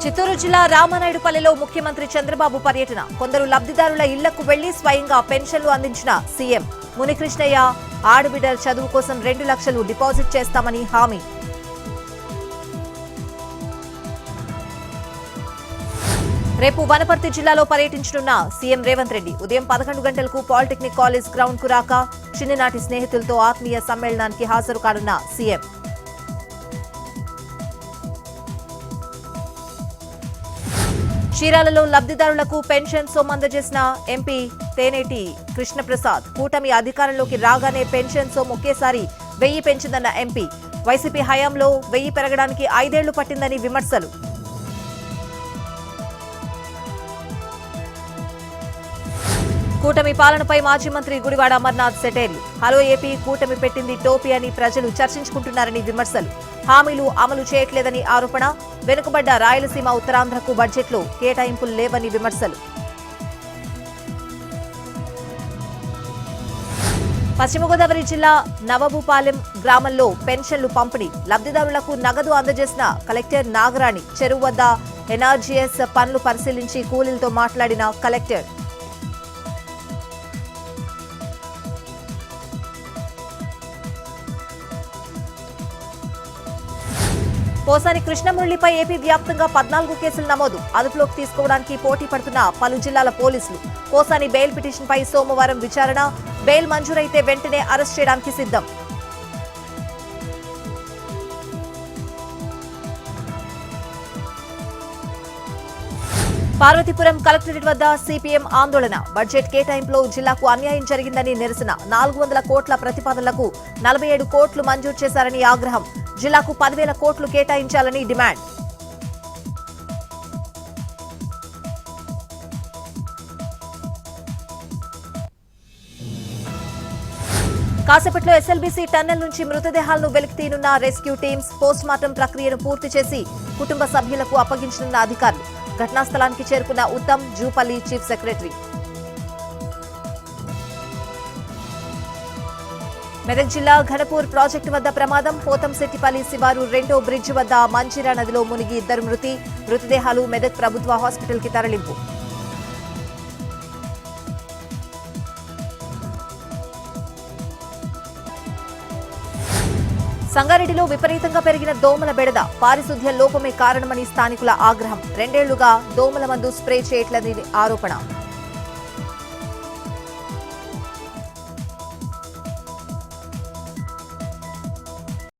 చిత్తూరు జిల్లా రామానాయుడుపల్లిలో ముఖ్యమంత్రి చంద్రబాబు పర్యటన. కొందరు లబ్ధిదారుల ఇళ్లకు వెళ్లి స్వయంగా పెన్షన్లు అందించిన సీఎం. మునికృష్ణయ్య ఆడబిడ్డల చదువు కోసం 2 లక్షలు డిపాజిట్ చేస్తామని హామీ. రేపు వనపర్తి జిల్లాలో పర్యటించనున్న సీఎం రేవంత్ రెడ్డి. ఉదయం 11 గంటలకు పాలిటెక్నిక్ కాలేజ్ గ్రౌండ్ కు రాక చిన్ననాటి స్నేహితులతో ఆత్మీయ సమ్మేళనానికి హాజరు కానున్న సీఎం. చీరాలలో లబ్ధిదారులకు పెన్షన్ సొమ్ము అందజేసిన ఎంపీ తేనేటి కృష్ణప్రసాద్. కూటమి అధికారంలోకి రాగానే పెన్షన్ సొమ్ము ఒకేసారి 1000 పెంచిందన్న ఎంపీ. వైసీపీ హయాంలో 1000 పెరగడానికి 5 ఏళ్లు పట్టిందని విమర్శలు. కూటమి పాలనపై మాజీ మంత్రి గుడివాడ అమర్నాథ్ సెటైర్లు. హలో ఏపీ, కూటమి పెట్టింది టోపీ అని ప్రజలు చర్చించుకుంటున్నారని విమర్శలు. హామీలు అమలు చేయట్లేదని ఆరోపణ. వెనుకబడ్డ రాయలసీమ, ఉత్తరాంధ్రకు బడ్జెట్లో కేటాయింపులు లేవని విమర్శలు. పశ్చిమ గోదావరి జిల్లా నవభూపాలెం గ్రామంలో పెన్షన్లు పంపిణీ. లబ్ధిదారులకు నగదు అందజేసిన కలెక్టర్ నాగరాణి. చెరువు వద్ద ఎన్ఆర్జీఎస్ పనులు పరిశీలించి కూలీలతో మాట్లాడిన కలెక్టర్. పోసాని కృష్ణమురళిపై ఏపీ వ్యాప్తంగా 14 కేసులు నమోదు. అదుపులోకి తీసుకోవడానికి పోటీ పడుతున్న పలు జిల్లాల పోలీసులు. పోసాని బెయిల్ పిటిషన్పై సోమవారం విచారణ. బెయిల్ మంజూరైతే వెంటనే అరెస్ట్ చేయడానికి సిద్ధం. పార్వతీపురం కలెక్టరేట్ వద్ద సిపిఎం ఆందోళన. బడ్జెట్ కేటాయింపులో జిల్లాకు అన్యాయం జరిగిందని నిరసన. 400 కోట్ల ప్రతిపాదనలకు 47 కోట్లు మంజూరు చేశారని ఆగ్రహం. జిల్లాకు 10,000 కోట్లు కేటాయించాలని డిమాండ్. కాసేపట్లో ఎస్ఎల్బీసీ టన్నెల్ నుంచి మృతదేహాలను వెలికితీనున్న రెస్క్యూ టీమ్స్. పోస్టుమార్టం ప్రక్రియను పూర్తి చేసి కుటుంబ సభ్యులకు అప్పగించనున్న అధికారులు. ఘటనా స్థలానికి చేరుకున్న ఉత్తమ్ జూపల్లి చీఫ్ సెక్రటరీ. మెదక్ జిల్లా ఘనపూర్ ప్రాజెక్టు వద్ద ప్రమాదం. పోతంశెట్టిపల్లి శివారు 2వ బ్రిడ్జి వద్ద మంజీరా నదిలో మునిగి 2 మృతి. మృతదేహాలు మెదక్ ప్రభుత్వ హాస్పిటల్కి తరలింపు. సంగారెడ్డిలో విపరీతంగా పెరిగిన దోమల బెడద. పారిశుద్ధ్య లోపమే కారణమని స్థానికుల ఆగ్రహం. 2 ఏళ్లుగా దోమల మందు స్ప్రే చేయట్లేదని ఆరోపణ.